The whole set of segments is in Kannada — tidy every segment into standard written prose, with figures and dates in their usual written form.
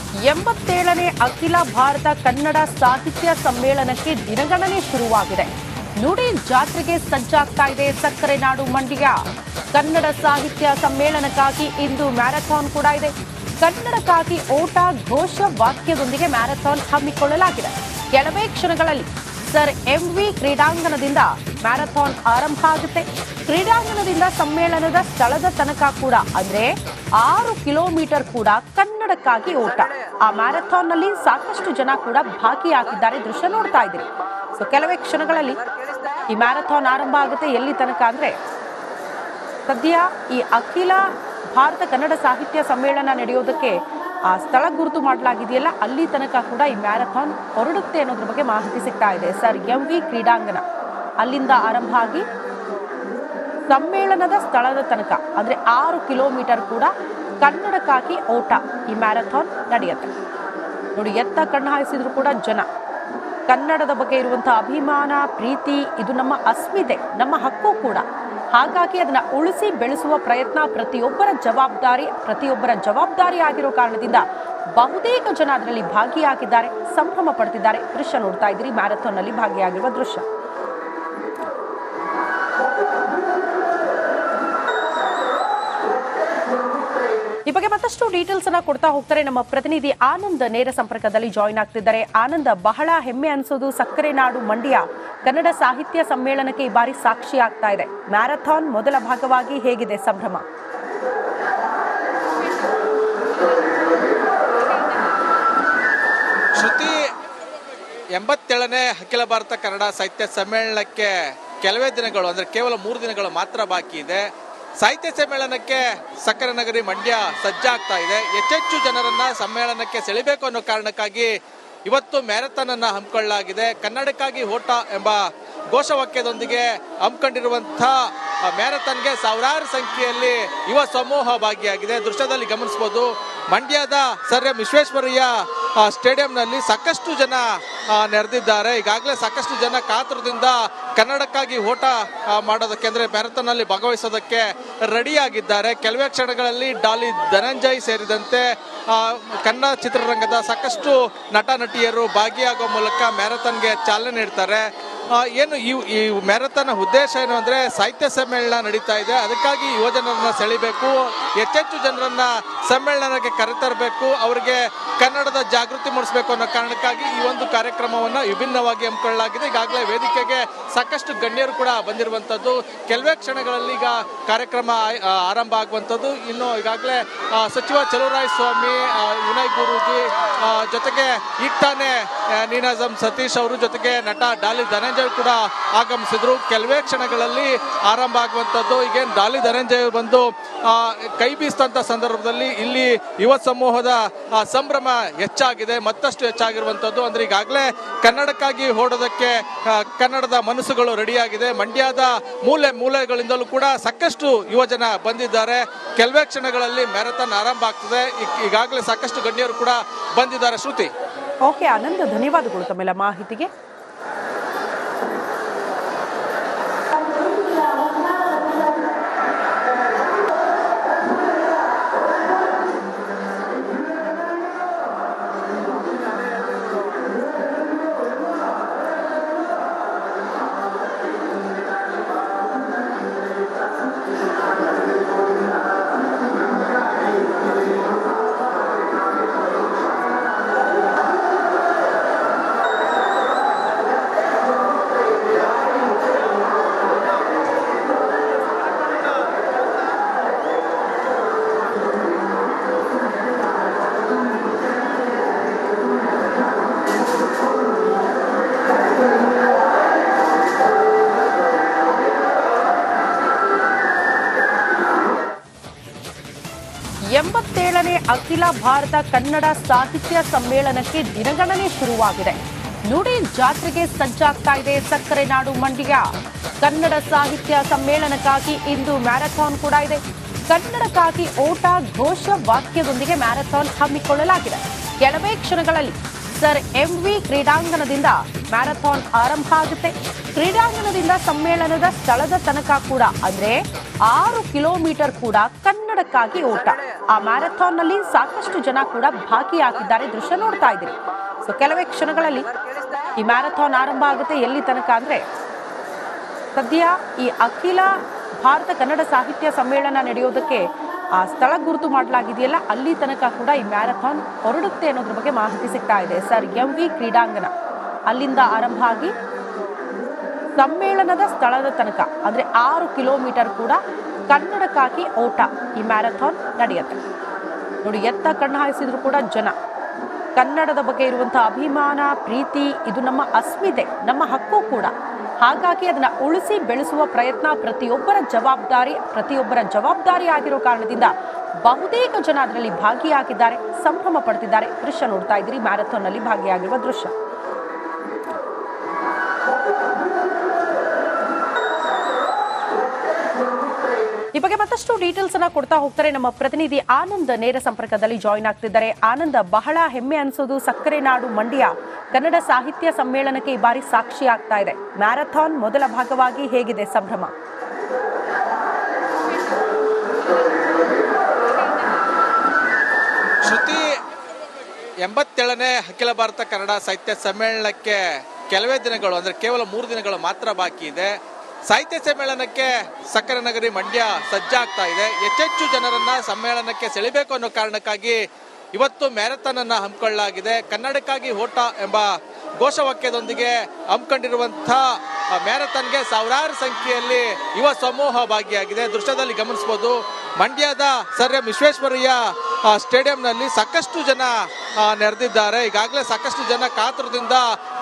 87ನೇ ಅಖಿಲ ಭಾರತ ಕನ್ನಡ ಸಾಹಿತ್ಯ ಸಮ್ಮೇಳನಕ್ಕೆ ದಿನಗಣನೆ ಶುರುವಾಗಿದೆ. ನುಡಿ ಜಾತ್ರೆಗೆ ಸಜ್ಜಾಗ್ತಾ ಇದೆ ಸಕ್ಕರೆ ನಾಡು ಮಂಡ್ಯ. ಕನ್ನಡ ಸಾಹಿತ್ಯ ಸಮ್ಮೇಳನಕ್ಕಾಗಿ ಇಂದು ಮ್ಯಾರಥಾನ್ ಕೂಡ ಇದೆ. ಕನ್ನಡಕ್ಕಾಗಿ ಓಟ ಘೋಷ ವಾಕ್ಯದೊಂದಿಗೆ ಮ್ಯಾರಥಾನ್ ಹಮ್ಮಿಕೊಳ್ಳಲಾಗಿದೆ. ಕೆಲವೇ ಕ್ಷಣಗಳಲ್ಲಿ ಸರ್ ಎಂವಿ ಕ್ರೀಡಾಂಗಣದಿಂದ ಮ್ಯಾರಥಾನ್ ಆರಂಭ ಆಗುತ್ತೆ. ಕ್ರೀಡಾಂಗಣದಿಂದ ಸಮ್ಮೇಳನದ ಸ್ಥಳದ ತನಕ ಕೂಡ ಅಂದ್ರೆ 6 ಕಿಲೋಮೀಟರ್ ಕೂಡ ಕನ್ನಡಕ್ಕಾಗಿ ಓಟ. ಆ ಮ್ಯಾರಥಾನ್ ನಲ್ಲಿ ಸಾಕಷ್ಟು ಜನ ಕೂಡ ಭಾಗಿಯಾಗಿದ್ದಾರೆ. ದೃಶ್ಯ ನೋಡ್ತಾ ಇದ್ದೀರಿ. ಸೊ ಕೆಲವೇ ಕ್ಷಣಗಳಲ್ಲಿ ಈ ಮ್ಯಾರಥಾನ್ ಆರಂಭ ಆಗುತ್ತೆ. ಎಲ್ಲಿ ತನಕ ಅಂದ್ರೆ ಸದ್ಯ ಈ ಅಖಿಲ ಭಾರತ ಕನ್ನಡ ಸಾಹಿತ್ಯ ಸಮ್ಮೇಳನ ನಡೆಯೋದಕ್ಕೆ ಆ ಸ್ಥಳ ಗುರುತು ಮಾಡಲಾಗಿದೆಯಲ್ಲ, ಅಲ್ಲಿ ತನಕ ಕೂಡ ಈ ಮ್ಯಾರಥಾನ್ ಹೊರಡುತ್ತೆ ಅನ್ನೋದ್ರ ಬಗ್ಗೆ ಮಾಹಿತಿ ಸಿಗ್ತಾ ಇದೆ. ಸರ್ ಎಂವಿ ಕ್ರೀಡಾಂಗಣ ಅಲ್ಲಿಂದ ಆರಂಭ ಆಗಿ ಸಮ್ಮೇಳನದ ಸ್ಥಳದ ತನಕ ಅಂದ್ರೆ 6 ಕಿಲೋಮೀಟರ್ ಕೂಡ ಕನ್ನಡಕ್ಕಾಗಿ ಓಟ ಈ ಮ್ಯಾರಥಾನ್ ನಡೆಯುತ್ತೆ. ನೋಡಿ, ಎತ್ತ ಕಣ್ಣು ಹಾಯಿಸಿದ್ರು ಕೂಡ ಜನ ಕನ್ನಡದ ಬಗ್ಗೆ ಇರುವಂತಹ ಅಭಿಮಾನ, ಪ್ರೀತಿ, ಇದು ನಮ್ಮ ಅಸ್ಮಿತೆ, ನಮ್ಮ ಹಕ್ಕು ಕೂಡ. ಹಾಗಾಗಿ ಅದನ್ನ ಉಳಿಸಿ ಬೆಳೆಸುವ ಪ್ರಯತ್ನ ಪ್ರತಿಯೊಬ್ಬರ ಜವಾಬ್ದಾರಿ ಆಗಿರೋ ಕಾರಣದಿಂದ ಬಹುತೇಕ ಜನ ಅದರಲ್ಲಿ ಭಾಗಿಯಾಗಿದ್ದಾರೆ, ಸಂಭ್ರಮ ಪಡ್ತಿದ್ದಾರೆ. ದೃಶ್ಯ ನೋಡ್ತಾ ಇದ್ದೀರಿ, ಮ್ಯಾರಥಾನ್ ನಲ್ಲಿ ಭಾಗಿಯಾಗಿರುವ ದೃಶ್ಯ. ಈ ಬಗ್ಗೆ ಮತ್ತಷ್ಟು ಡೀಟೇಲ್ಸ್ ಅನ್ನ ಕೊಡ್ತಾ ಹೋಗ್ತಾರೆ ನಮ್ಮ ಪ್ರತಿನಿಧಿ ಆನಂದ್. ನೇರ ಸಂಪರ್ಕದಲ್ಲಿ ಜಾಯಿನ್ ಆಗ್ತಿದ್ದಾರೆ. ಆನಂದ್, ಬಹಳ ಹೆಮ್ಮೆ ಅನ್ಸೋದು ಸಕ್ಕರೆ ನಾಡು ಮಂಡ್ಯ ಕನ್ನಡ ಸಾಹಿತ್ಯ ಸಮ್ಮೇಳನಕ್ಕೆ ಈ ಬಾರಿ ಸಾಕ್ಷಿ ಆಗ್ತಾ ಇದೆ. ಮ್ಯಾರಥಾನ್ ಮೊದಲ ಭಾಗವಾಗಿ ಹೇಗಿದೆ ಸಂಭ್ರಮ? ಶ್ರುತಿ, 87ನೇ ಅಖಿಲ ಭಾರತ ಕನ್ನಡ ಸಾಹಿತ್ಯ ಸಮ್ಮೇಳನಕ್ಕೆ ಕೆಲವೇ ದಿನಗಳು ಅಂದ್ರೆ ಕೇವಲ 3 ದಿನಗಳು ಮಾತ್ರ ಬಾಕಿ ಇದೆ. ಸಾಹಿತ್ಯ ಸಮ್ಮೇಳನಕ್ಕೆ ಸಕ್ಕರೆ ನಗರಿ ಮಂಡ್ಯ ಸಜ್ಜಾಗ್ತಾ ಇದೆ. ಹೆಚ್ಚೆಚ್ಚು ಜನರನ್ನ ಸಮ್ಮೇಳನಕ್ಕೆ ಸೆಳೆಯಬೇಕು ಅನ್ನೋ ಕಾರಣಕ್ಕಾಗಿ ಇವತ್ತು ಮ್ಯಾರಥಾನ್ ಅನ್ನ ಹಮ್ಮಿಕೊಳ್ಳಲಾಗಿದೆ. ಕನ್ನಡಕ್ಕಾಗಿ ಓಟ ಎಂಬ ಘೋಷವಾಕ್ಯದೊಂದಿಗೆ ಹಮ್ಮಿಕೊಂಡಿರುವಂತಹ ಮ್ಯಾರಥಾನ್ಗೆ ಸಾವಿರಾರು ಸಂಖ್ಯೆಯಲ್ಲಿ ಯುವ ಸಮೂಹ ಭಾಗಿಯಾಗಿದೆ. ದೃಶ್ಯದಲ್ಲಿ ಗಮನಿಸಬಹುದು, ಮಂಡ್ಯದ ಸರ್ ಎಂ ವಿಶ್ವೇಶ್ವರಯ್ಯ ಸ್ಟೇಡಿಯಂನಲ್ಲಿ ಸಾಕಷ್ಟು ಜನ ನೆರೆದಿದ್ದಾರೆ. ಈಗಾಗಲೇ ಸಾಕಷ್ಟು ಜನ ಕಾತುರದಿಂದ ಕನ್ನಡಕ್ಕಾಗಿ ಓಟ ಮಾಡೋದಕ್ಕೆ ಅಂದ್ರೆ ಮ್ಯಾರಥಾನ್ ನಲ್ಲಿ ಭಾಗವಹಿಸೋದಕ್ಕೆ ರೆಡಿಯಾಗಿದ್ದಾರೆ. ಕೆಲವೇ ಕ್ಷಣಗಳಲ್ಲಿ ಡಾಲಿ ಧನಂಜಯ್ ಸೇರಿದಂತೆ ಕನ್ನಡ ಚಿತ್ರರಂಗದ ಸಾಕಷ್ಟು ನಟ ನಟಿಯರು ಭಾಗಿಯಾಗುವ ಮೂಲಕ ಮ್ಯಾರಥಾನ್ಗೆ ಚಾಲನೆ ನೀಡ್ತಾರೆ. ಏನು ಈ ಮ್ಯಾರಥಾನ್ ಉದ್ದೇಶ ಏನು ಅಂದ್ರೆ ಸಾಹಿತ್ಯ ಸಮ್ಮೇಳನ ನಡೀತಾ ಇದೆ, ಅದಕ್ಕಾಗಿ ಯುವಜನರನ್ನ ಸೆಳಿಬೇಕು, ಹೆಚ್ಚೆಚ್ಚು ಜನರನ್ನ ಸಮ್ಮೇಳನಕ್ಕೆ ಕರೆತರಬೇಕು, ಅವರಿಗೆ ಕನ್ನಡದ ಜಾಗೃತಿ ಮೂಡಿಸಬೇಕು ಅನ್ನೋ ಕಾರಣಕ್ಕಾಗಿ ಈ ಒಂದು ಕಾರ್ಯಕ್ರಮವನ್ನ ವಿಭಿನ್ನವಾಗಿ ಹಮ್ಮಿಕೊಳ್ಳಲಾಗಿದೆ. ಈಗಾಗಲೇ ವೇದಿಕೆಗೆ ಸಾಕಷ್ಟು ಗಣ್ಯರು ಕೂಡ ಬಂದಿರುವಂತದ್ದು. ಕೆಲವೇ ಕ್ಷಣಗಳಲ್ಲಿ ಈಗ ಕಾರ್ಯಕ್ರಮ ಆರಂಭ ಆಗುವಂಥದ್ದು. ಇನ್ನು ಈಗಾಗಲೇ ಸಚಿವ ಚಲುವರಾಯಸ್ವಾಮಿ, ವಿನಯ್ ಗುರೂಜಿ ಜೊತೆಗೆ ಈಗ ತಾನೇ ನೀನಾಜಂ ಸತೀಶ್ ಅವರು ಜೊತೆಗೆ ನಟ ಡಾಲಿ ಧನಂಜಯ್ ಕೂಡ ಆಗಮಿಸಿದ್ರು. ಕೆಲವೇ ಕ್ಷಣಗಳಲ್ಲಿ ಆರಂಭ ಆಗುವಂತದ್ದು. ಈಗೇನು ಡಾಲಿ ಧನಂಜಯ್ ಬಂದು ಕೈ ಬೀಸಿದಂತ ಸಂದರ್ಭದಲ್ಲಿ ಇಲ್ಲಿ ಯುವ ಸಮೂಹದ ಸಂಭ್ರಮ ಹೆಚ್ಚಾಗಿದೆ, ಮತ್ತಷ್ಟು ಹೆಚ್ಚಾಗಿರುವಂತದ್ದು. ಅಂದ್ರೆ ಈಗಾಗಲೇ ಕನ್ನಡಕ್ಕಾಗಿ ಓಡೋದಕ್ಕೆ ಕನ್ನಡದ ಮನಸ್ಸುಗಳು ರೆಡಿಯಾಗಿದೆ. ಮಂಡ್ಯದ ಮೂಲೆಗಳಿಂದಲೂ ಕೂಡ ಸಾಕಷ್ಟು ಯುವಜನ ಬಂದಿದ್ದಾರೆ. ಕೆಲವೇ ಕ್ಷಣಗಳಲ್ಲಿ ಮ್ಯಾರಥಾನ್ ಆರಂಭ ಆಗ್ತದೆ. ಈಗಾಗಲೇ ಸಾಕಷ್ಟು ಗಣ್ಯರು ಕೂಡ ಬಂದಿದ್ದಾರೆ. ಶ್ರುತಿ. ಓಕೆ ಆನಂದ್, ಧನ್ಯವಾದಗಳು ತಮ್ಮೆಲ್ಲ ಮಾಹಿತಿಗೆ. ನೇ ಅಖಿಲ ಭಾರತ ಕನ್ನಡ ಸಾಹಿತ್ಯ ಸಮ್ಮೇಳನಕ್ಕೆ ದಿನಗಣನೆ ಶುರುವಾಗಿದೆ. ನುಡಿ ಜಾತ್ರೆಗೆ ಸಜ್ಜಾಗ್ತಾ ಇದೆ ಸಕ್ಕರೆ ನಾಡು ಮಂಡ್ಯ. ಕನ್ನಡ ಸಾಹಿತ್ಯ ಸಮ್ಮೇಳನಕ್ಕಾಗಿ ಇಂದು ಮ್ಯಾರಥಾನ್ ಕೂಡ ಇದೆ. ಕನ್ನಡಕ್ಕಾಗಿ ಓಟ ಘೋಷ ವಾಕ್ಯದೊಂದಿಗೆ ಮ್ಯಾರಥಾನ್ ಹಮ್ಮಿಕೊಳ್ಳಲಾಗಿದೆ. ಕೆಲವೇ ಕ್ಷಣಗಳಲ್ಲಿ ಸರ್ ಎಂವಿ ಕ್ರೀಡಾಂಗಣದಿಂದ ಮ್ಯಾರಥಾನ್ ಆರಂಭ ಆಗುತ್ತೆ. ಕ್ರೀಡಾಂಗಣದಿಂದ ಸಮ್ಮೇಳನದ ಸ್ಥಳದ ತನಕ ಕೂಡ ಅಂದ್ರೆ 6 ಕಿಲೋಮೀಟರ್ ಕೂಡ ಕನ್ನಡ ಕನ್ನಡಕ್ಕಾಗಿ ಓಟ. ಆ ಮ್ಯಾರಥಾನ್ನಲ್ಲಿ ಸಾಕಷ್ಟು ಜನ ಕೂಡ ಭಾಗಿಯಾಗಿದ್ದಾರೆ. ದೃಶ್ಯ ನೋಡ್ತಾ ಇದ್ದೀರಿ. ಸೊ ಕೆಲವೇ ಕ್ಷಣಗಳಲ್ಲಿ ಈ ಮ್ಯಾರಥಾನ್ ಆರಂಭ ಆಗುತ್ತೆ. ಎಲ್ಲಿ ತನಕ ಅಂದ್ರೆ ಸದ್ಯ ಈ ಅಖಿಲ ಭಾರತ ಕನ್ನಡ ಸಾಹಿತ್ಯ ಸಮ್ಮೇಳನ ನಡೆಯೋದಕ್ಕೆ ಆ ಸ್ಥಳ ಗುರುತು ಮಾಡಲಾಗಿದೆಯಲ್ಲ, ಅಲ್ಲಿ ತನಕ ಕೂಡ ಈ ಮ್ಯಾರಥಾನ್ ಹೊರಡುತ್ತೆ ಅನ್ನೋದ್ರ ಬಗ್ಗೆ ಮಾಹಿತಿ ಸಿಗ್ತಾ ಇದೆ. ಸರ್ MV ಕ್ರೀಡಾಂಗಣ ಅಲ್ಲಿಂದ ಆರಂಭ ಆಗಿ ಸಮ್ಮೇಳನದ ಸ್ಥಳದ ತನಕ ಅಂದ್ರೆ 6 ಕಿಲೋಮೀಟರ್ ಕೂಡ ಕನ್ನಡಕ್ಕಾಗಿ ಓಟ ಈ ಮ್ಯಾರಥಾನ್ ನಡೆಯುತ್ತೆ. ನೋಡಿ, ಎತ್ತ ಕಣ್ಣು ಹಾಯಿಸಿದ್ರು ಕೂಡ ಜನ ಕನ್ನಡದ ಬಗ್ಗೆ ಇರುವಂತಹ ಅಭಿಮಾನ, ಪ್ರೀತಿ, ಇದು ನಮ್ಮ ಅಸ್ಮಿತೆ, ನಮ್ಮ ಹಕ್ಕು ಕೂಡ. ಹಾಗಾಗಿ ಅದನ್ನ ಉಳಿಸಿ ಬೆಳೆಸುವ ಪ್ರಯತ್ನ ಪ್ರತಿಯೊಬ್ಬರ ಜವಾಬ್ದಾರಿ ಆಗಿರೋ ಕಾರಣದಿಂದ ಬಹುತೇಕ ಜನ ಅದರಲ್ಲಿ ಭಾಗಿಯಾಗಿದ್ದಾರೆ, ಸಂಭ್ರಮ ಪಡ್ತಿದ್ದಾರೆ. ದೃಶ್ಯ ನೋಡ್ತಾ ಇದ್ದೀರಿ, ಮ್ಯಾರಥಾನ್ ನಲ್ಲಿ ಭಾಗಿಯಾಗಿರುವ ದೃಶ್ಯ. ಈ ಬಗ್ಗೆ ಮತ್ತಷ್ಟು ಡೀಟೇಲ್ಸ್ ಅನ್ನ ಕೊಡ್ತಾ ಹೋಗ್ತಾರೆ ನಮ್ಮ ಪ್ರತಿನಿಧಿ ಆನಂದ್. ನೇರ ಸಂಪರ್ಕದಲ್ಲಿ ಜಾಯಿನ್ ಆಗ್ತಿದ್ದಾರೆ. ಆನಂದ್, ಬಹಳ ಹೆಮ್ಮೆ ಅನ್ಸೋದು ಸಕ್ಕರೆ ನಾಡು ಮಂಡ್ಯ ಕನ್ನಡ ಸಾಹಿತ್ಯ ಸಮ್ಮೇಳನಕ್ಕೆ ಈ ಬಾರಿ ಸಾಕ್ಷಿ ಆಗ್ತಾ ಇದೆ. ಮ್ಯಾರಥಾನ್ ಮೊದಲ ಭಾಗವಾಗಿ ಹೇಗಿದೆ ಸಂಭ್ರಮ? ಶ್ರುತಿ, 87ನೇ ಅಖಿಲ ಭಾರತ ಕನ್ನಡ ಸಾಹಿತ್ಯ ಸಮ್ಮೇಳನಕ್ಕೆ ಕೆಲವೇ ದಿನಗಳು ಅಂದ್ರೆ ಕೇವಲ 3 ದಿನಗಳು ಮಾತ್ರ ಬಾಕಿ ಇದೆ. ಸಾಹಿತ್ಯ ಸಮ್ಮೇಳನಕ್ಕೆ ಸಕ್ಕರೆ ನಗರಿ ಮಂಡ್ಯ ಸಜ್ಜಾಗ್ತಾ ಇದೆ. ಹೆಚ್ಚೆಚ್ಚು ಜನರನ್ನ ಸಮ್ಮೇಳನಕ್ಕೆ ಸೆಳೆಯಬೇಕು ಅನ್ನೋ ಕಾರಣಕ್ಕಾಗಿ ಇವತ್ತು ಮ್ಯಾರಥಾನ್ ಅನ್ನ ಹಮ್ಮಿಕೊಳ್ಳಲಾಗಿದೆ. ಕನ್ನಡಕ್ಕಾಗಿ ಓಟ ಎಂಬ ಘೋಷವಾಕ್ಯದೊಂದಿಗೆ ಹಮ್ಮಿಕೊಂಡಿರುವಂತಹ ಮ್ಯಾರಥಾನ್ಗೆ ಸಾವಿರಾರು ಸಂಖ್ಯೆಯಲ್ಲಿ ಯುವ ಸಮೂಹ ಭಾಗಿಯಾಗಿದೆ. ದೃಶ್ಯದಲ್ಲಿ ಗಮನಿಸಬಹುದು, ಮಂಡ್ಯದ ಸರ್ ಎಂ ವಿಶ್ವೇಶ್ವರಯ್ಯ ಸ್ಟೇಡಿಯಂನಲ್ಲಿ ಸಾಕಷ್ಟು ಜನ ನೆರೆದಿದ್ದಾರೆ. ಈಗಾಗಲೇ ಸಾಕಷ್ಟು ಜನ ಕಾತುರದಿಂದ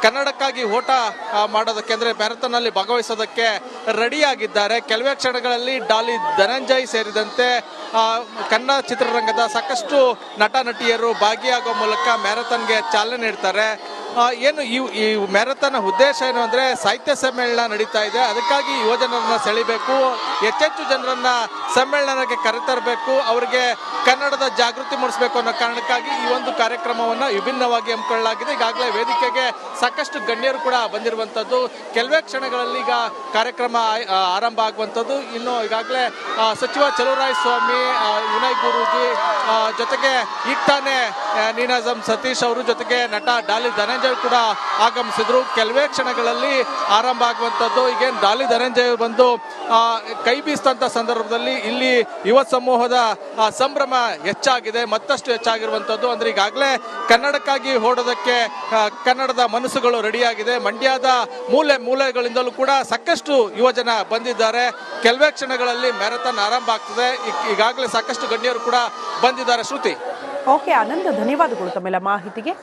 ಕನ್ನಡಕ್ಕಾಗಿ ಓಟ ಮಾಡೋದಕ್ಕೆ ಅಂದ್ರೆ ಮ್ಯಾರಥಾನ್ ನಲ್ಲಿ ಭಾಗವಹಿಸೋದಕ್ಕೆ ರೆಡಿಯಾಗಿದ್ದಾರೆ. ಕೆಲವೇ ಕ್ಷಣಗಳಲ್ಲಿ ಡಾಲಿ ಧನಂಜಯ್ ಸೇರಿದಂತೆ ಕನ್ನಡ ಚಿತ್ರರಂಗದ ಸಾಕಷ್ಟು ನಟ ನಟಿಯರು ಭಾಗಿಯಾಗುವ ಮೂಲಕ ಮ್ಯಾರಥಾನ್ಗೆ ಚಾಲನೆ ನೀಡ್ತಾರೆ. ಏನು ಈ ಮ್ಯಾರಥಾನ್ ಉದ್ದೇಶ ಏನು ಅಂದ್ರೆ ಸಾಹಿತ್ಯ ಸಮ್ಮೇಳನ ನಡೀತಾ ಇದೆ, ಅದಕ್ಕಾಗಿ ಯುವಜನರನ್ನ ಸೆಳಿಬೇಕು, ಹೆಚ್ಚೆಚ್ಚು ಜನರನ್ನ ಸಮ್ಮೇಳನಕ್ಕೆ ಕರೆತರಬೇಕು, ಅವರಿಗೆ ಕನ್ನಡದ ಜಾಗೃತಿ ಮೂಡಿಸಬೇಕು ಅನ್ನೋ ಕಾರಣಕ್ಕಾಗಿ ಈ ಒಂದು ಕಾರ್ಯಕ್ರಮವನ್ನ ವಿಭಿನ್ನವಾಗಿ ಹಮ್ಮಿಕೊಳ್ಳಲಾಗಿದೆ. ಈಗಾಗಲೇ ವೇದಿಕೆಗೆ ಸಾಕಷ್ಟು ಗಣ್ಯರು ಕೂಡ ಬಂದಿರುವಂತದ್ದು. ಕೆಲವೇ ಕ್ಷಣಗಳಲ್ಲಿ ಈಗ ಕಾರ್ಯಕ್ರಮ ಆರಂಭ ಆಗುವಂತದ್ದು. ಇನ್ನು ಈಗಾಗಲೇ ಸಚಿವ ಚಲುವರಾಯ ಸ್ವಾಮಿ, ವಿನಯ್ ಗುರೂಜಿ ಜೊತೆಗೆ ಈಗ ತಾನೇ ನೀನಾಜಂ ಸತೀಶ್ ಅವರು ಜೊತೆಗೆ ನಟ ಡಾಲಿ ಧನಂಜಯ್ ಕೂಡ ಆಗಮಿಸಿದ್ರು. ಕೆಲವೇ ಕ್ಷಣಗಳಲ್ಲಿ ಆರಂಭ ಆಗುವಂತದ್ದು. ಈಗೇನು ಡಾಲಿ ಧನಂಜಯ್ ಬಂದು ಕೈ ಬೀಸಿದಂತ ಸಂದರ್ಭದಲ್ಲಿ ಇಲ್ಲಿ ಯುವ ಸಮೂಹದ ಸಂಭ್ರಮ ಹೆಚ್ಚಾಗಿದೆ, ಮತ್ತಷ್ಟು ಹೆಚ್ಚಾಗಿರುವಂತದ್ದು. ಅಂದ್ರೆ ಈಗಾಗಲೇ ಕನ್ನಡಕ್ಕಾಗಿ ಓಡೋದಕ್ಕೆ ಕನ್ನಡದ ಮನಸ್ಸುಗಳು ರೆಡಿಯಾಗಿದೆ. ಮಂಡ್ಯದ ಮೂಲೆಗಳಿಂದಲೂ ಕೂಡ ಸಾಕಷ್ಟು ಯುವಜನ ಬಂದಿದ್ದಾರೆ. ಕೆಲವೇ ಕ್ಷಣಗಳಲ್ಲಿ ಮ್ಯಾರಥಾನ್ ಆರಂಭ ಆಗ್ತದೆ. ಈಗಾಗಲೇ ಸಾಕಷ್ಟು ಗಣ್ಯರು ಕೂಡ ಬಂದಿದ್ದಾರೆ. ಶ್ರುತಿ. ಓಕೆ ಆನಂದ್, ಧನ್ಯವಾದಗಳು ತಮ್ಮೆಲ್ಲ ಮಾಹಿತಿಗೆ.